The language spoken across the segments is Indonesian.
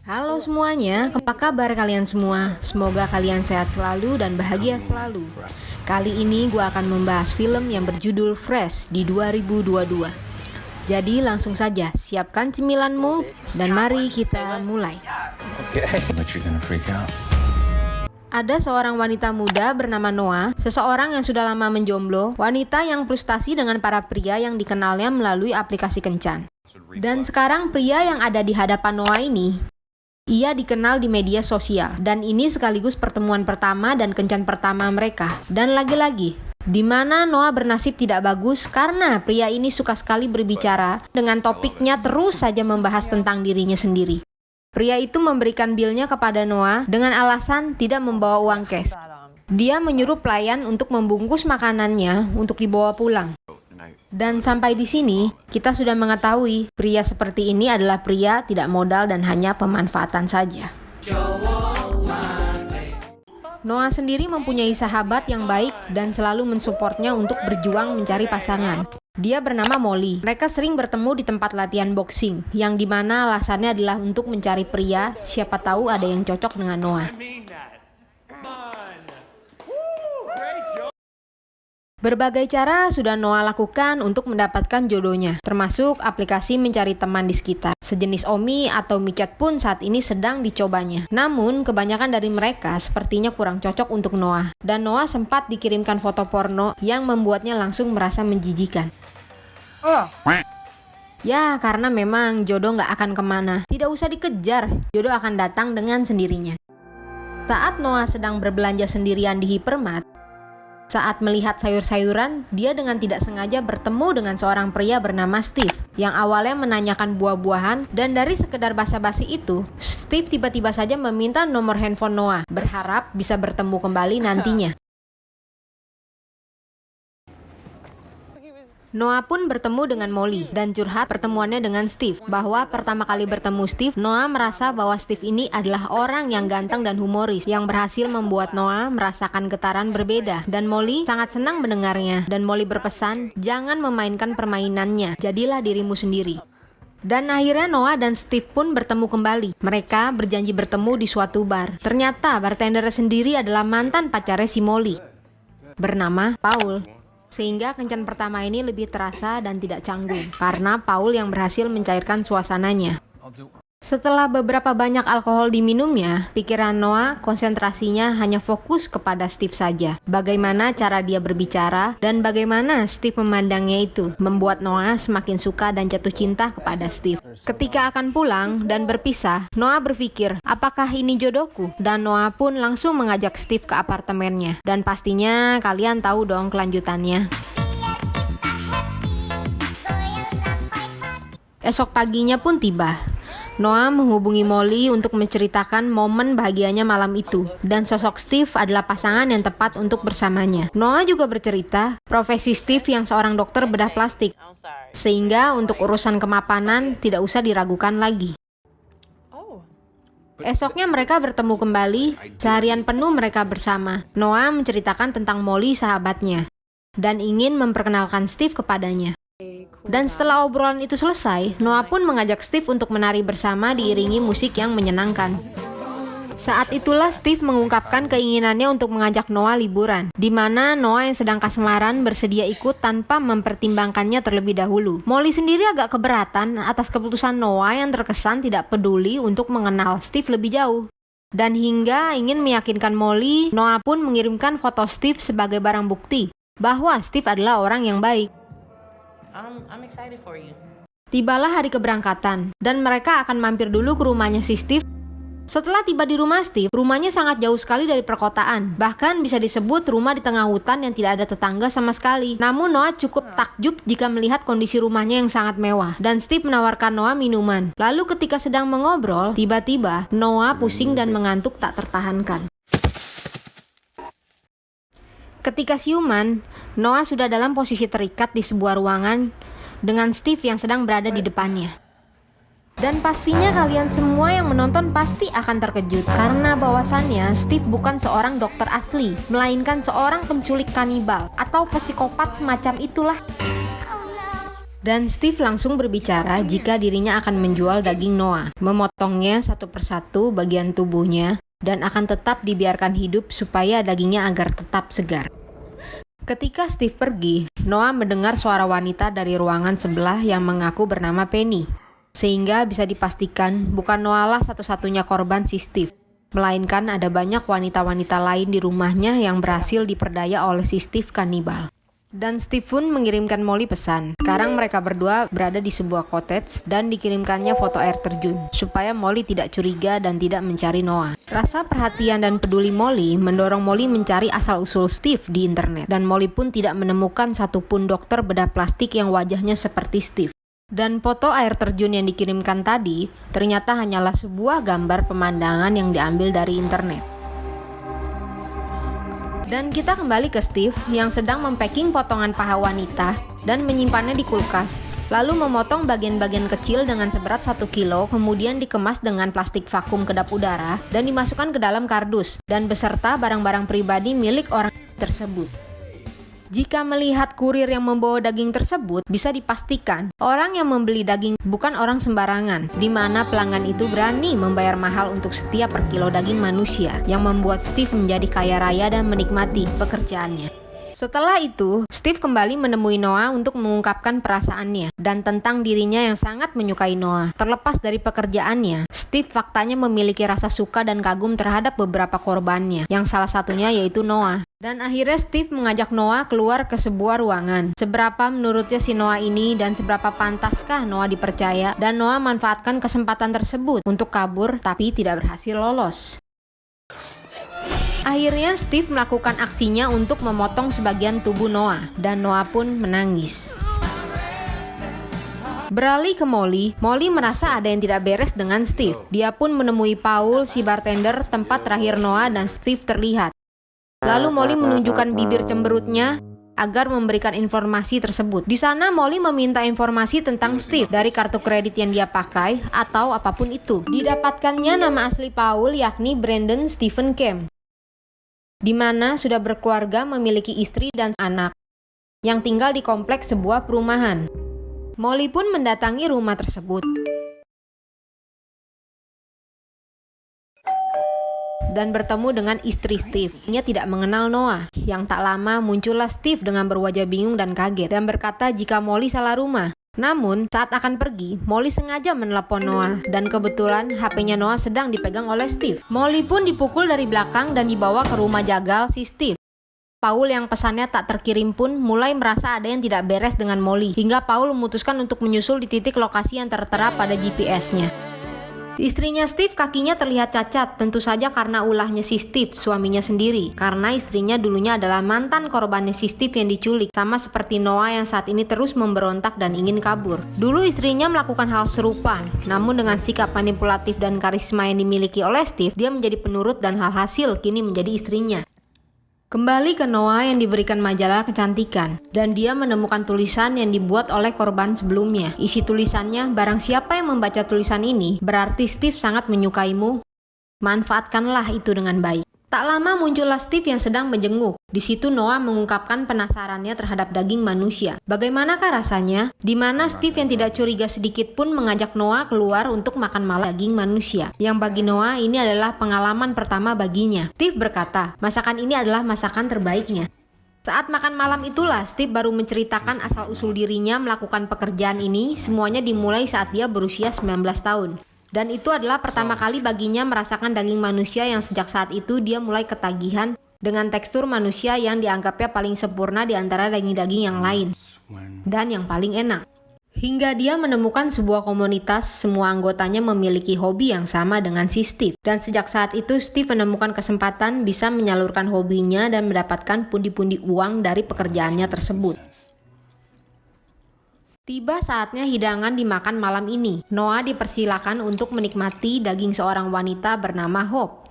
Halo semuanya, apa kabar kalian semua? Semoga kalian sehat selalu dan bahagia selalu. Kali ini gue akan membahas film yang berjudul Fresh di 2022. Jadi langsung saja, siapkan cemilanmu dan mari kita mulai. Ada seorang wanita muda bernama Noah, seseorang yang sudah lama menjomblo, wanita yang frustasi dengan para pria yang dikenalnya melalui aplikasi kencan. Dan sekarang pria yang ada di hadapan Noah ini, ia dikenal di media sosial, dan ini sekaligus pertemuan pertama dan kencan pertama mereka. Dan lagi-lagi, di mana Noah bernasib tidak bagus karena pria ini suka sekali berbicara dengan topiknya terus saja membahas tentang dirinya sendiri. Pria itu memberikan bilnya kepada Noah dengan alasan tidak membawa uang cash. Dia menyuruh pelayan untuk membungkus makanannya untuk dibawa pulang. Dan sampai di sini, kita sudah mengetahui pria seperti ini adalah pria tidak modal dan hanya pemanfaatan saja. Noah sendiri mempunyai sahabat yang baik dan selalu mensupportnya untuk berjuang mencari pasangan. Dia bernama Molly. Mereka sering bertemu di tempat latihan boxing, yang dimana alasannya adalah untuk mencari pria, siapa tahu ada yang cocok dengan Noah. Berbagai cara sudah Noah lakukan untuk mendapatkan jodohnya, termasuk aplikasi mencari teman di sekitar. Sejenis Omi atau micet pun saat ini sedang dicobanya. Namun, kebanyakan dari mereka sepertinya kurang cocok untuk Noah. Dan Noah sempat dikirimkan foto porno yang membuatnya langsung merasa menjijikan. Ya, karena memang jodoh nggak akan kemana. Tidak usah dikejar, jodoh akan datang dengan sendirinya. Saat Noah sedang berbelanja sendirian di Hypermart, saat melihat sayur-sayuran, dia dengan tidak sengaja bertemu dengan seorang pria bernama Steve yang awalnya menanyakan buah-buahan, dan dari sekedar basa-basi itu, Steve tiba-tiba saja meminta nomor handphone Noah, berharap bisa bertemu kembali nantinya. Noah pun bertemu dengan Molly dan curhat pertemuannya dengan Steve, bahwa pertama kali bertemu Steve, Noah merasa bahwa Steve ini adalah orang yang ganteng dan humoris yang berhasil membuat Noah merasakan getaran berbeda, dan Molly sangat senang mendengarnya. Dan Molly berpesan, jangan memainkan permainannya, jadilah dirimu sendiri. Dan akhirnya Noah dan Steve pun bertemu kembali. Mereka berjanji bertemu di suatu bar. Ternyata bartender sendiri adalah mantan pacarnya si Molly, bernama Paul. Sehingga kencan pertama ini lebih terasa dan tidak canggung, karena Paul yang berhasil mencairkan suasananya. Setelah beberapa banyak alkohol diminumnya, pikiran Noah konsentrasinya hanya fokus kepada Steve saja. Bagaimana cara dia berbicara, dan bagaimana Steve memandangnya itu, membuat Noah semakin suka dan jatuh cinta kepada Steve. Ketika akan pulang dan berpisah, Noah berpikir, apakah ini jodohku? Dan Noah pun langsung mengajak Steve ke apartemennya. Dan pastinya kalian tahu dong kelanjutannya. Esok paginya pun tiba. Noah menghubungi Molly untuk menceritakan momen bahagianya malam itu, dan sosok Steve adalah pasangan yang tepat untuk bersamanya. Noah juga bercerita profesi Steve yang seorang dokter bedah plastik, sehingga untuk urusan kemapanan tidak usah diragukan lagi. Esoknya mereka bertemu kembali, seharian penuh mereka bersama. Noah menceritakan tentang Molly sahabatnya, dan ingin memperkenalkan Steve kepadanya. Dan setelah obrolan itu selesai, Noah pun mengajak Steve untuk menari bersama diiringi musik yang menyenangkan. Saat itulah Steve mengungkapkan keinginannya untuk mengajak Noah liburan, di mana Noah yang sedang kasmaran bersedia ikut tanpa mempertimbangkannya terlebih dahulu. Molly sendiri agak keberatan atas keputusan Noah yang terkesan tidak peduli untuk mengenal Steve lebih jauh. Dan hingga ingin meyakinkan Molly, Noah pun mengirimkan foto Steve sebagai barang bukti bahwa Steve adalah orang yang baik. I'm excited for you. Tibalah hari keberangkatan, dan mereka akan mampir dulu ke rumahnya si Steve. Setelah tiba di rumah Steve, rumahnya sangat jauh sekali dari perkotaan. Bahkan bisa disebut rumah di tengah hutan yang tidak ada tetangga sama sekali. Namun Noah cukup takjub jika melihat kondisi rumahnya yang sangat mewah. Dan Steve menawarkan Noah minuman. Lalu ketika sedang mengobrol, tiba-tiba Noah pusing dan mengantuk tak tertahankan. Ketika siuman, Noah sudah dalam posisi terikat di sebuah ruangan dengan Steve yang sedang berada di depannya. Dan pastinya kalian semua yang menonton pasti akan terkejut, karena bahwasannya Steve bukan seorang dokter asli, melainkan seorang penculik kanibal atau psikopat semacam itulah. Dan Steve langsung berbicara jika dirinya akan menjual daging Noah, memotongnya satu persatu bagian tubuhnya, dan akan tetap dibiarkan hidup supaya dagingnya agar tetap segar. Ketika Steve pergi, Noah mendengar suara wanita dari ruangan sebelah yang mengaku bernama Penny. Sehingga bisa dipastikan bukan Noah lah satu-satunya korban si Steve, melainkan ada banyak wanita-wanita lain di rumahnya yang berhasil diperdaya oleh si Steve kanibal. Dan Steve pun mengirimkan Molly pesan. Sekarang mereka berdua berada di sebuah cottage dan dikirimkannya foto air terjun supaya Molly tidak curiga dan tidak mencari Noah. Rasa perhatian dan peduli Molly mendorong Molly mencari asal-usul Steve di internet, dan Molly pun tidak menemukan satupun dokter bedah plastik yang wajahnya seperti Steve. Dan foto air terjun yang dikirimkan tadi ternyata hanyalah sebuah gambar pemandangan yang diambil dari internet. Dan kita kembali ke Steve yang sedang mempacking potongan paha wanita dan menyimpannya di kulkas, lalu memotong bagian-bagian kecil dengan seberat 1 kilo, kemudian dikemas dengan plastik vakum kedap udara dan dimasukkan ke dalam kardus dan beserta barang-barang pribadi milik orang tersebut. Jika melihat kurir yang membawa daging tersebut, bisa dipastikan orang yang membeli daging bukan orang sembarangan, di mana pelanggan itu berani membayar mahal untuk setiap per kilo daging manusia, yang membuat Steve menjadi kaya raya dan menikmati pekerjaannya. Setelah itu, Steve kembali menemui Noah untuk mengungkapkan perasaannya dan tentang dirinya yang sangat menyukai Noah. Terlepas dari pekerjaannya, Steve faktanya memiliki rasa suka dan kagum terhadap beberapa korbannya, yang salah satunya yaitu Noah. Dan akhirnya Steve mengajak Noah keluar ke sebuah ruangan. Seberapa menurutnya si Noah ini dan seberapa pantaskah Noah dipercaya, dan Noah manfaatkan kesempatan tersebut untuk kabur tapi tidak berhasil lolos. Akhirnya Steve melakukan aksinya untuk memotong sebagian tubuh Noah, dan Noah pun menangis. Beralih ke Molly, Molly merasa ada yang tidak beres dengan Steve. Dia pun menemui Paul, si bartender, tempat terakhir Noah dan Steve terlihat. Lalu Molly menunjukkan bibir cemberutnya agar memberikan informasi tersebut. Di sana Molly meminta informasi tentang Steve dari kartu kredit yang dia pakai atau apapun itu. Didapatkannya nama asli Paul yakni Brandon Stephen Kemp, di mana sudah berkeluarga, memiliki istri dan anak yang tinggal di kompleks sebuah perumahan. Molly pun mendatangi rumah tersebut dan bertemu dengan istri Steve. Ia tidak mengenal Noah. Yang tak lama muncullah Steve dengan berwajah bingung dan kaget dan berkata jika Molly salah rumah. Namun saat akan pergi, Molly sengaja menelepon Noah dan kebetulan HP-nya Noah sedang dipegang oleh Steve. Molly pun dipukul dari belakang dan dibawa ke rumah jagal si Steve. Paul yang pesannya tak terkirim pun mulai merasa ada yang tidak beres dengan Molly, hingga Paul memutuskan untuk menyusul di titik lokasi yang tertera pada GPS-nya. Istrinya Steve kakinya terlihat cacat, tentu saja karena ulahnya si Steve, suaminya sendiri. Karena istrinya dulunya adalah mantan korbannya si Steve yang diculik, sama seperti Noah yang saat ini terus memberontak dan ingin kabur. Dulu istrinya melakukan hal serupa, namun dengan sikap manipulatif dan karisma yang dimiliki oleh Steve, dia menjadi penurut dan hasil kini menjadi istrinya. Kembali ke Noah yang diberikan majalah kecantikan, dan dia menemukan tulisan yang dibuat oleh korban sebelumnya. Isi tulisannya, barang siapa yang membaca tulisan ini, berarti Steve sangat menyukaimu. Manfaatkanlah itu dengan baik. Tak lama muncullah Steve yang sedang menjenguk. Di situ Noah mengungkapkan penasarannya terhadap daging manusia. Bagaimanakah rasanya? Di mana Steve yang tidak curiga sedikit pun mengajak Noah keluar untuk makan malam daging manusia. Yang bagi Noah ini adalah pengalaman pertama baginya. Steve berkata, masakan ini adalah masakan terbaiknya. Saat makan malam itulah Steve baru menceritakan asal-usul dirinya melakukan pekerjaan ini. Semuanya dimulai saat dia berusia 19 tahun. Dan itu adalah pertama kali baginya merasakan daging manusia yang sejak saat itu dia mulai ketagihan dengan tekstur manusia yang dianggapnya paling sempurna di antara daging-daging yang lain dan yang paling enak. Hingga dia menemukan sebuah komunitas, semua anggotanya memiliki hobi yang sama dengan si Steve. Dan sejak saat itu Steve menemukan kesempatan bisa menyalurkan hobinya dan mendapatkan pundi-pundi uang dari pekerjaannya tersebut. Tiba saatnya hidangan dimakan malam ini. Noah dipersilakan untuk menikmati daging seorang wanita bernama Hope.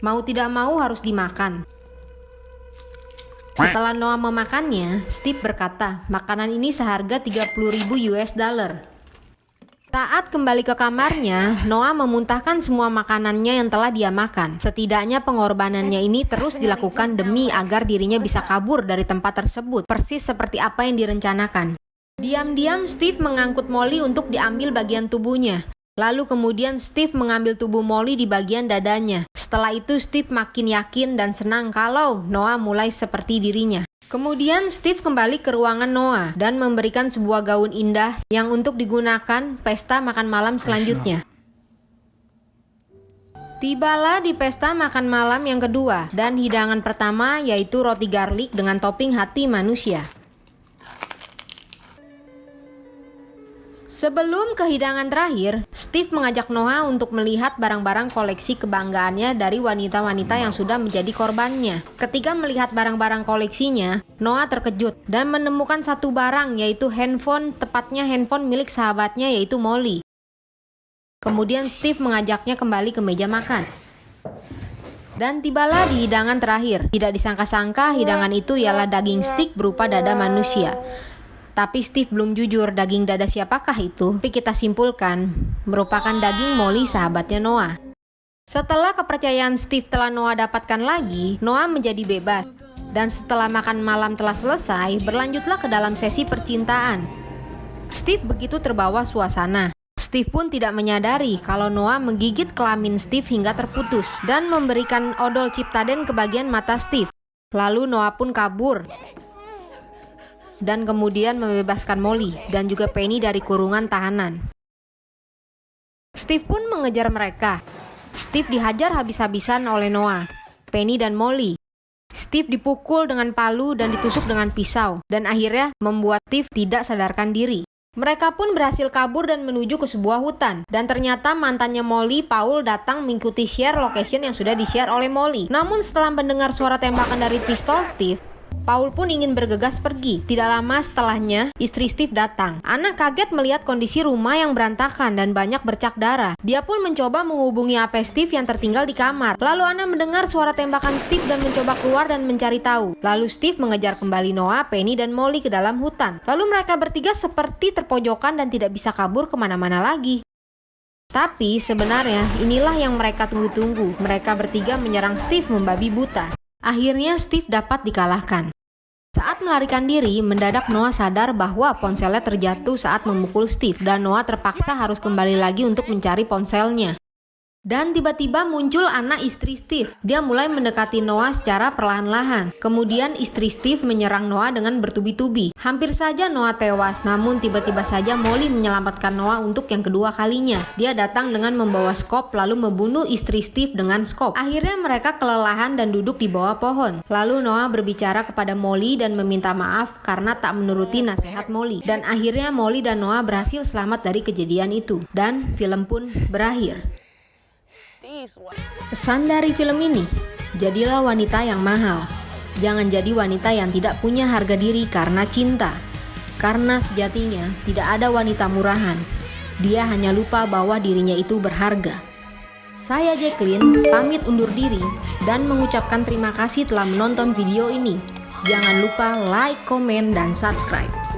Mau tidak mau harus dimakan. Setelah Noah memakannya, Steve berkata, makanan ini seharga $30.000. Saat kembali ke kamarnya, Noah memuntahkan semua makanannya yang telah dia makan. Setidaknya pengorbanannya ini terus dilakukan demi agar dirinya bisa kabur dari tempat tersebut, persis seperti apa yang direncanakan. Diam-diam Steve mengangkut Molly untuk diambil bagian tubuhnya. Lalu kemudian Steve mengambil tubuh Molly di bagian dadanya. Setelah itu Steve makin yakin dan senang kalau Noah mulai seperti dirinya. Kemudian Steve kembali ke ruangan Noah dan memberikan sebuah gaun indah yang untuk digunakan pesta makan malam selanjutnya. Tibalah di pesta makan malam yang kedua dan hidangan pertama yaitu roti garlic dengan topping hati manusia. Sebelum ke hidangan terakhir, Steve mengajak Noah untuk melihat barang-barang koleksi kebanggaannya dari wanita-wanita yang sudah menjadi korbannya. Ketika melihat barang-barang koleksinya, Noah terkejut dan menemukan satu barang yaitu handphone, tepatnya handphone milik sahabatnya yaitu Molly. Kemudian Steve mengajaknya kembali ke meja makan. Dan tibalah di hidangan terakhir. Tidak disangka-sangka hidangan itu ialah daging steak berupa dada manusia. Tapi Steve belum jujur daging dada siapakah itu, tapi kita simpulkan merupakan daging Molly sahabatnya Noah. Setelah kepercayaan Steve telah Noah dapatkan lagi, Noah menjadi bebas. Dan setelah makan malam telah selesai, berlanjutlah ke dalam sesi percintaan. Steve begitu terbawa suasana. Steve pun tidak menyadari kalau Noah menggigit kelamin Steve hingga terputus dan memberikan odol Ciptaden ke bagian mata Steve. Lalu Noah pun kabur dan kemudian membebaskan Molly dan juga Penny dari kurungan tahanan. Steve pun mengejar mereka. Steve dihajar habis-habisan oleh Noah, Penny dan Molly. Steve dipukul dengan palu dan ditusuk dengan pisau dan akhirnya membuat Steve tidak sadarkan diri. Mereka pun berhasil kabur dan menuju ke sebuah hutan. Dan ternyata mantannya Molly, Paul, datang mengikuti share location yang sudah di-share oleh Molly. Namun setelah mendengar suara tembakan dari pistol Steve, Paul pun ingin bergegas pergi. Tidak lama setelahnya, istri Steve datang. Anna kaget melihat kondisi rumah yang berantakan dan banyak bercak darah. Dia pun mencoba menghubungi HP Steve yang tertinggal di kamar. Lalu Anna mendengar suara tembakan Steve dan mencoba keluar dan mencari tahu. Lalu Steve mengejar kembali Noah, Penny, dan Molly ke dalam hutan. Lalu mereka bertiga seperti terpojokan dan tidak bisa kabur kemana-mana lagi. Tapi sebenarnya inilah yang mereka tunggu-tunggu. Mereka bertiga menyerang Steve membabi buta. Akhirnya Steve dapat dikalahkan. Saat melarikan diri, mendadak Noah sadar bahwa ponselnya terjatuh saat memukul Steve dan Noah terpaksa harus kembali lagi untuk mencari ponselnya. Dan tiba-tiba muncul Anna, istri Steve. Dia mulai mendekati Noah secara perlahan-lahan. Kemudian istri Steve menyerang Noah dengan bertubi-tubi. Hampir saja Noah tewas, namun tiba-tiba saja Molly menyelamatkan Noah untuk yang kedua kalinya. Dia datang dengan membawa skop lalu membunuh istri Steve dengan skop. Akhirnya mereka kelelahan dan duduk di bawah pohon. Lalu Noah berbicara kepada Molly dan meminta maaf karena tak menuruti nasihat Molly. Dan akhirnya Molly dan Noah berhasil selamat dari kejadian itu. Dan film pun berakhir. Pesan dari film ini, jadilah wanita yang mahal. Jangan jadi wanita yang tidak punya harga diri karena cinta. Karena sejatinya tidak ada wanita murahan. Dia hanya lupa bahwa dirinya itu berharga. Saya Jacqueline, pamit undur diri dan mengucapkan terima kasih telah menonton video ini. Jangan lupa like, komen, dan subscribe.